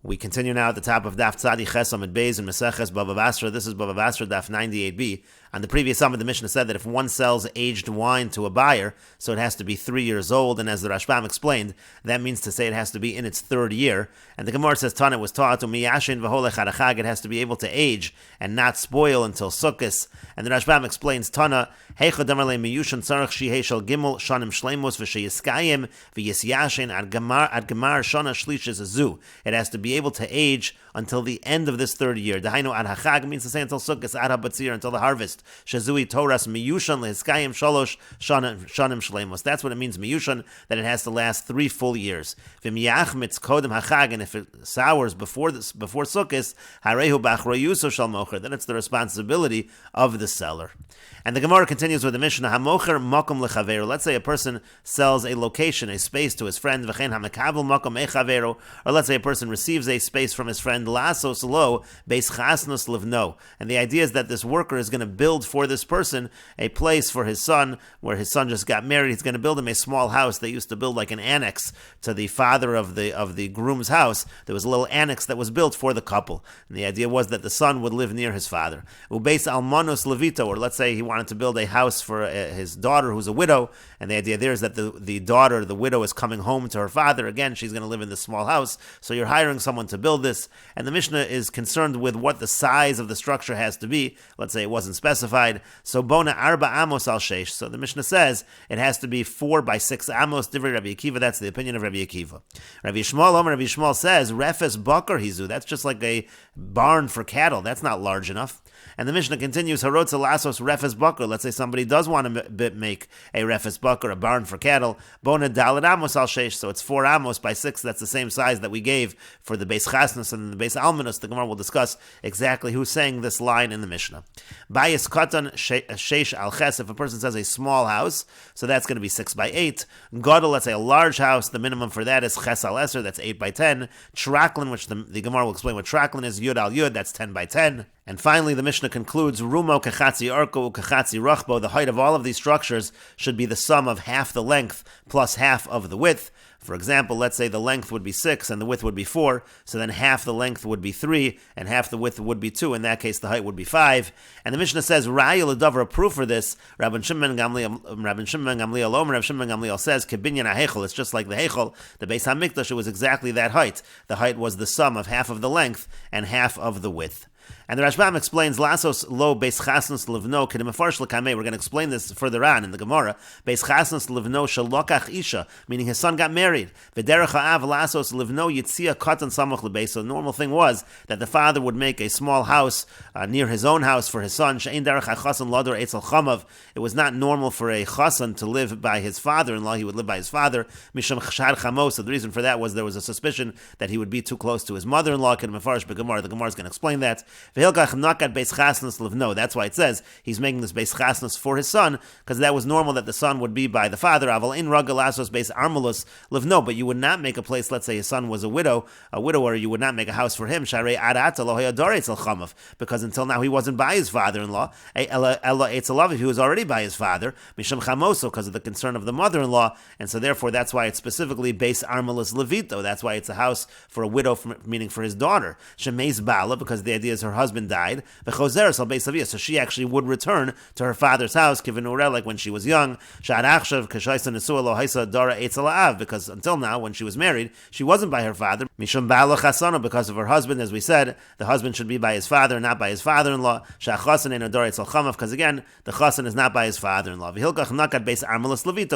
We continue now at the top of Daf Tzadik Beis and Meseches Bava Basra. This is Bava Basra Daf 98b. On the previous summit, the Mishnah said that if one sells aged wine to a buyer, so it has to be 3 years old, and as the Rashbam explained, that means to say it has to be in its third year. And the Gemara says Tana was taught to miyashin v'holech harachag, it has to be able to age and not spoil until Sukkos. And the Rashbam explains Tana heicha damarle miyushan tzarich shihei shel gimel shanim shleimus v'sheyiskayim v'yisyashin ad gemar shana shlishis azu. It has to be able to age until the end of this third year. Dahainu ad hachag means to say until Sukkos, ad habatzir, until the harvest. Shazui Toras miyushan lehiskayim shalosh shanim shleimus. That's what it means miyushan, that it has to last 3 full years. V'miyachmitz kodem hachag, and if it sours before Sukkos, harehu b'achrayuso shal mocher, then it's the responsibility of the seller. And the Gemara continues with the Mishnah, hamocher makom lechaveru. Let's say a person sells a location, a space to his friend, v'chein hamekabel makom echaveru, or let's say a person receives a space from his friend, lasos lo beis chasnos livno. And the idea is that this worker is going to build for this person a place for his son, where his son just got married. He's going to build him a small house. They used to build like an annex to the father of the groom's house. There was a little annex that was built for the couple. And the idea was that the son would live near his father. Ubeis almanos levito, or let's say he wanted to build a house for his daughter who's a widow, and the idea there is that the daughter, the widow, is coming home to her father. Again, she's going to live in this small house, so you're hiring someone to build this, and the Mishnah is concerned with what the size of the structure has to be. Let's say it wasn't specified, so bona arba amos al sheish, so the Mishnah says it has to be 4 by 6 amos, divrei Rabbi Akiva. That's the opinion of Rabbi Akiva. Rabbi Yishmael says refes bakar hizu, that's just like a barn for cattle, that's not large enough. And the Mishnah continues, harotza lasos refes bakar. Let's say somebody does want to make a refes bakar, a barn for cattle. Bona daled amos al sheish, so it's 4 amos by 6. That's the same size that we gave for the beis chasnos and the beis almanos. The Gemara will discuss exactly who's saying this line in the Mishnah. Bayis katan sheish al ches. If a person says a small house, so that's going to be 6 by 8. Gadol, let's say a large house. The minimum for that is ches al eser. That's 8 by 10. Traklin, which the Gemara will explain what traklin is. Yud al yud. That's 10 by 10. And finally, the Mishnah concludes, Rumo kachatzi arko kachatzi rachbo. The height of all of these structures should be the sum of half the length plus half of the width. For example, let's say the length would be 6 and the width would be 4, so then half the length would be 3 and half the width would be 2. In that case, the height would be 5. And the Mishnah says, Raya l'davar, a proof for this. Rabban Shimon Gamliel says, Kebinyan ha'hechol, it's just like the hechol, the Beis HaMikdash, it was exactly that height. The height was the sum of half of the length and half of the width. And the Rashbam explains, Lasos lo beis chasnos livno kedemafarish l'kamei. We're going to explain this further on in the Gemara. Beis chasnos livno shalokach isha, meaning his son got married. V'derech ha'av lasos livno yitzia katan samach lebeis. So the normal thing was that the father would make a small house near his own house for his son. She'ein derech ha'chasan lador etzel chamav. It was not normal for a chasan to live by his father-in-law. He would live by his father. Misham chashad chamos. So the reason for that was there was a suspicion that he would be too close to his mother-in-law. Kedemafarish b'Gemara. The Gemara is going to explain that. That's why it says he's making this beis chasnos for his son, because that was normal that the son would be by the father. Aval in ragalasos beis armulus livno, but you would not make a place. Let's say his son was a widower. You would not make a house for him. Sharei arata lo hayadaretzel chamav, because until now he wasn't by his father-in-law. Ella etzelav, he was already by his father. Misham chamoso, because of the concern of the mother-in-law, and so therefore that's why it's specifically beis armulus levito. That's why it's a house for a widow, meaning for his daughter. Shemeis bala, because the idea is her husband died, so she actually would return to her father's house, like when she was young, because until now, when she was married, she wasn't by her father, because of her husband. As we said, the husband should be by his father, not by his father-in-law, because again, the chasan is not by his father-in-law.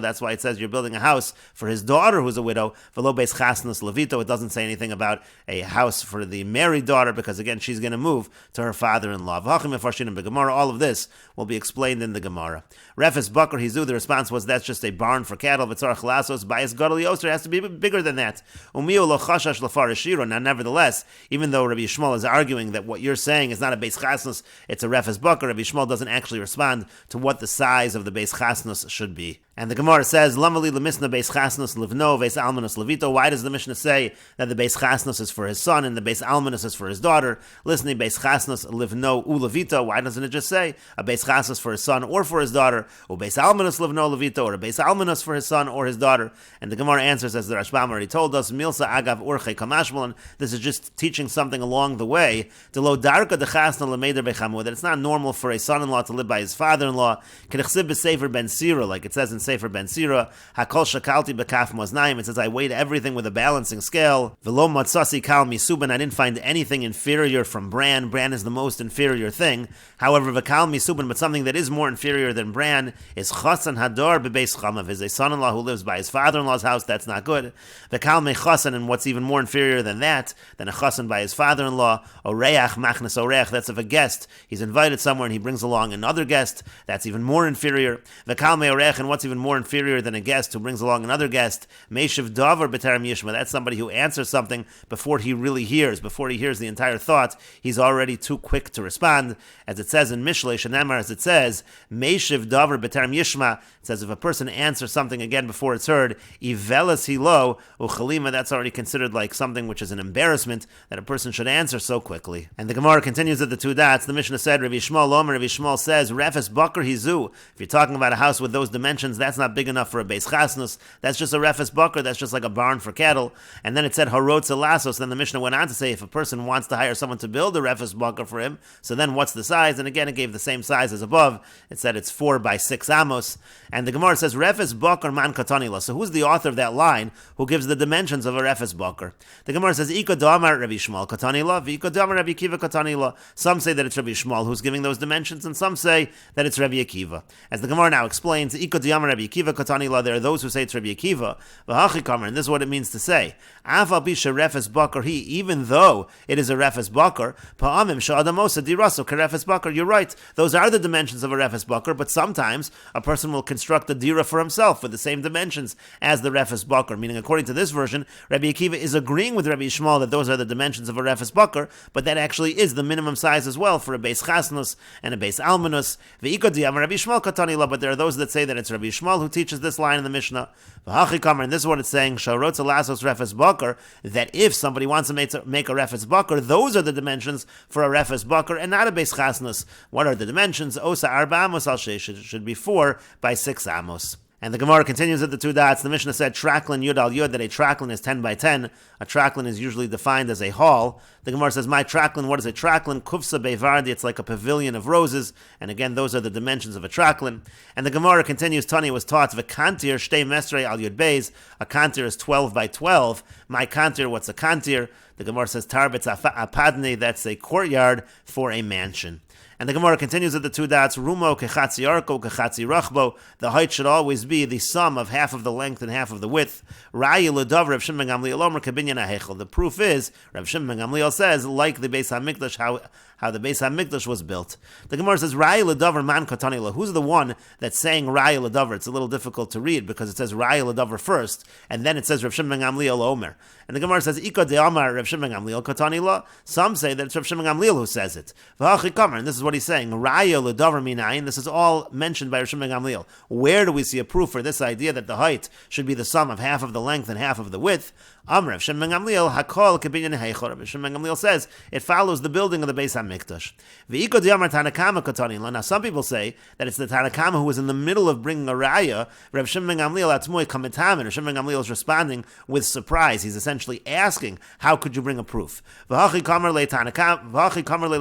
That's why it says you're building a house for his daughter who's a widow. It doesn't say anything about a house for the married daughter, because again, she's going to move to her father-in-law. All of this will be explained in the Gemara. Refes bakar hizu, the response was that's just a barn for cattle. V'tzarach lasos bayis gadol yoser, has to be bigger than that. Umiu lo chashash lafarishiro. Now, nevertheless, even though Rabbi Yishmael is arguing that what you're saying is not a beis chasnos, it's a refes bakar, Rabbi Yishmael doesn't actually respond to what the size of the beis chasnos should be. And the Gemara says, Lamali lemisna beis chasnus livno beis almanus levito. Why does the Mishnah say that the beis chasnus is for his son and the beis almanus is for his daughter? Listening beis chasnus livno u levito. Why doesn't it just say a beis chasnus for his son or for his daughter, or beis almanus livno levito, or a beis almanus for his son or his daughter? And the Gemara answers, as the Rashbam already told us, milsa agav urche kamashmalan. This is just teaching something along the way. De lo darka de chasna lemeder bechamu, that it's not normal for a son-in-law to live by his father-in-law. Kedechsib b'sefer ben sira, like it says in Sefer Ben Sira, Hakol shakalti bekaf maznaim. It says, I weighed everything with a balancing scale. V'lo matzasi kal misuban. I didn't find anything inferior from bran. Bran is the most inferior thing. However, v'kal misuban, but something that is more inferior than bran is chasan hador bebeis chamav. Is a son-in-law who lives by his father-in-law's house. That's not good. V'kal mechasan, and what's even more inferior than that, than a chasan by his father-in-law, oreach machnas oreach. That's if a guest, he's invited somewhere and he brings along another guest. That's even more inferior. V'kal me'oreach, and what's even more inferior than a guest who brings along another guest, Meishiv Davar B'Taram Yishma. That's somebody who answers something before he really hears, before he hears the entire thought. He's already too quick to respond. As it says in Mishlei Shanamar, as it says, Meishiv Davar B'Taram Yishma. It says if a person answers something again before it's heard, Ivelas Hilo Uchalima, that's already considered like something which is an embarrassment that a person should answer so quickly. And the Gemara continues at the two dots. The Mishnah said, Rabbi Shmuel Omer, Rabbi Shmuel says, Refes Bakar Hizu. If you're talking about a house with those dimensions, that's not big enough for a beis chasnus. That's just a refes bakar. That's just like a barn for cattle. And then it said harotza lasos. Then the Mishnah went on to say if a person wants to hire someone to build a refes bakar for him, so then what's the size? And again, it gave the same size as above. It said it's 4 by 6 amos. And the Gemara says refes bakar man katanila. So who's the author of that line who gives the dimensions of a refes bakar? The Gemara says iko damar Rabbi Shmuel katanila, v'iko damar Rabbi Akiva katanila. Some say that it's Rabbi Shmuel who's giving those dimensions, and some say that it's Rabbi Akiva. As the Gemara now explains, iko damar Rabbi Akiva katanila. There are those who say it's Rabbi Akiva, and this is what it means to say. Afal bisha refes bakar he, even though it is a refes bakar, pa'amim sha'adamosa diraso kerefes bakar. You're right; those are the dimensions of a refes bakar. But sometimes a person will construct a dira for himself with the same dimensions as the refes bakar. Meaning, according to this version, Rabbi Akiva is agreeing with Rabbi Shmuel that those are the dimensions of a refes bakar, but that actually is the minimum size as well for a beis chasnus and a beis almanus. Ve'iko diyamar Rabbi Shmuel katanila. But there are those that say that it's Rabbi Shmuel who teaches this line in the Mishnah. And this is what it's saying, Sharotza Lasos Refes Bakar, that if somebody wants to make a Refes Bakar, those are the dimensions for a Refes Bakar and not a Beis Chasnus. What are the dimensions? Osa Arba Amos al Sheish, should be 4 by 6 Amos. And the Gemara continues at the two dots. The Mishnah said, Traklin Yud al Yud, that a traklin is 10 by 10. A traklin is usually defined as a hall. The Gemara says, my traklin, what is a traklin? Kufsa bevardi, it's like a pavilion of roses. And again, those are the dimensions of a traklin. And the Gemara continues, Tani was taught, V'kantir shtei mesrei al Yud beis. A kantir is 12 by 12. My kantir, what's a kantir? The Gemara says, Tarbetz apadne, that's a courtyard for a mansion. And the Gemara continues at the two dots, Rumo kechatzi arko kechatzi rachbo. The height should always be the sum of half of the length and half of the width. Ra'yi l'dav Rav Shimon ben Gamliel omer kebinyan ha'hechel. The proof is, Rav Shimon ben Gamliel says, like the Beis HaMikdash, how the Beis HaMikdash was built. The Gemara says, Ra'yi l'davar man katanila. Who's the one that's saying Ra'yi l'davar? It's a little difficult to read because it says Ra'yi l'davar first, and then it says Rav Shimon ben Gamliel omer. And the Gemara says, Ika de'amar Rav Shimon ben Gamliel katanila. Some say that it's Rav Shimon ben Gamliel who says it. V'hachi kamer, and this is what he's saying, Ra'yi l'davar minayin. This is all mentioned by Rav Shimon ben Gamliel. Where do we see a proof for this idea that the height should be the sum of half of the length and half of the width? Amr Rav Shimon ben Gamliel hakol kebinyan heichor. Rav Shimon ben Gamliel says it follows the building of the Beis HaMikdash. V'iko di'amar Tanakama katanila. Now some people say that it's the Tanakama who was in the middle of bringing a raya. Rav Shimon ben Gamliel atzmoi kamitamin. Rav Shimon ben Gamliel is responding with surprise. He's essentially asking, how could you bring a proof? V'hachi kamer le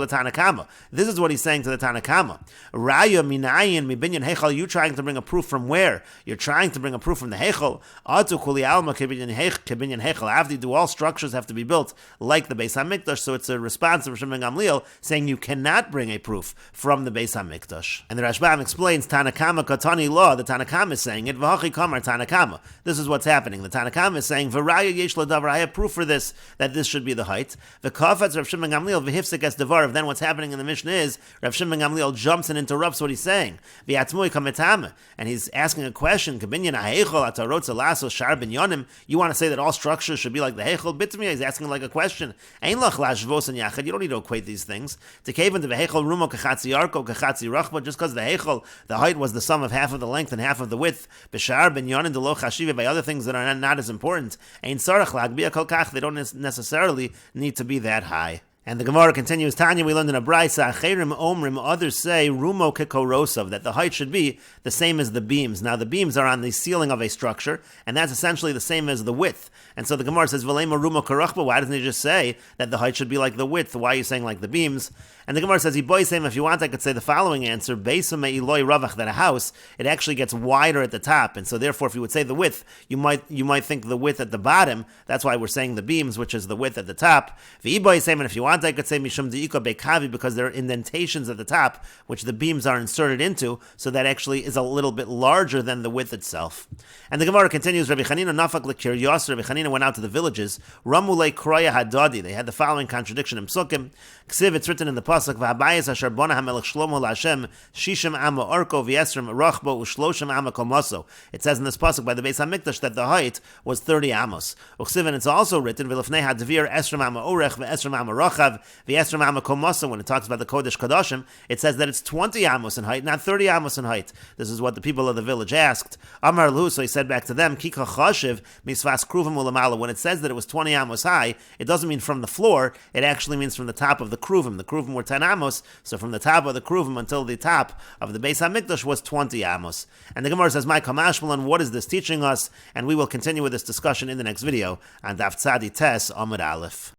Tanakama. This is what he's saying to the Tanakama. Raya minayin mibinyan heichal. You trying to bring a proof from where? You're trying to bring a proof from the heichal. Atu kuli alma kebinyan heichal. Avdi, do all structures have to be built like the Beis HaMikdash? So it's a response of Rav Shimon ben Gamliel saying you cannot bring a proof from the Beis HaMikdash. And the Rashbam explains Tanakama Katani law. The Tanakama is saying it. V'hachi kamar Tanakama. This is what's happening. The Tanakama is saying V'raya yesh l'davar. I have proof for this, that this should be the height. V'kafetz Rav Shimon ben Gamliel v'hifsek es davar. Then what's happening in the Mishnah is Rav Shimon ben Gamliel jumps and interrupts what he's saying. V'yatzmoi kametame. And he's asking a question. Kebinyan ha'eichol atarotz alasos shar binyanim. You want to say that all structures structure should be like the Heichel Bitmiya. He's asking like a question. Ein lach lashvos and yachad. You don't need to equate these things. To cave into the Heichel rumo kachatzi arko kachatzi rachba. Just because the Heichel, the height was the sum of half of the length and half of the width. B'shar ben yonin de lo chashiva, by other things that are not as important. Ein sarach lagbiya kol kach. They don't necessarily need to be that high. And the Gemara continues, Tanya, we learned in a Braisa, Acherim Omrim, others say, Rumo Kekorosov, that the height should be the same as the beams. Now, the beams are on the ceiling of a structure, and that's essentially the same as the width. And so the Gemara says, Velema Rumo Karachba, why doesn't he just say that the height should be like the width? Why are you saying like the beams? And the Gemara says, if you want, I could say the following answer, Beisa Me'iloi Ravach, that a house, it actually gets wider at the top, and so therefore, if you would say the width, you might think the width at the bottom. That's why we're saying the beams, which is the width at the top. And if you want, I could say Mishum De'ika Bekavi, because there are indentations at the top, which the beams are inserted into, so that actually is a little bit larger than the width itself. And the Gemara continues, Rabbi Chanina Nafak L'Kiryos, Rabbi Chanina went out to the villages, Ramulei Kroya Hadadi, they had the following contradiction in Psukim, Ksiv, it's written in the Pasuk, V'habayis asher bona hamelech Shlomo la'Hashem, Shishim ama orko v'yesrim rachbo u'shloshim ama komoso. It says in this Pasuk by the Beis HaMikdash that the height was 30 amos. Uksiv, and it's also written, V'lefnei hadvir esrim ama orech v'esrim ama rachav v'esrim ama komoso. When it talks about the Kodesh Kadoshim, it says that it's 20 amos in height, not 30 amos in height. This is what the people of the village asked. Amar Lu, so he said back to them, Kika chashiv misvas kruvim ulamala. When it says that it was 20 amos high, it doesn't mean from the floor, it actually means from the top of the kruvim. The kruvim were 10 amos, so from the top of the kruvim until the top of the Beis HaMikdash was 20 amos. And the Gemara says, my kamashmalan, what is this teaching us? And we will continue with this discussion in the next video on Daf Tes Amud Aleph.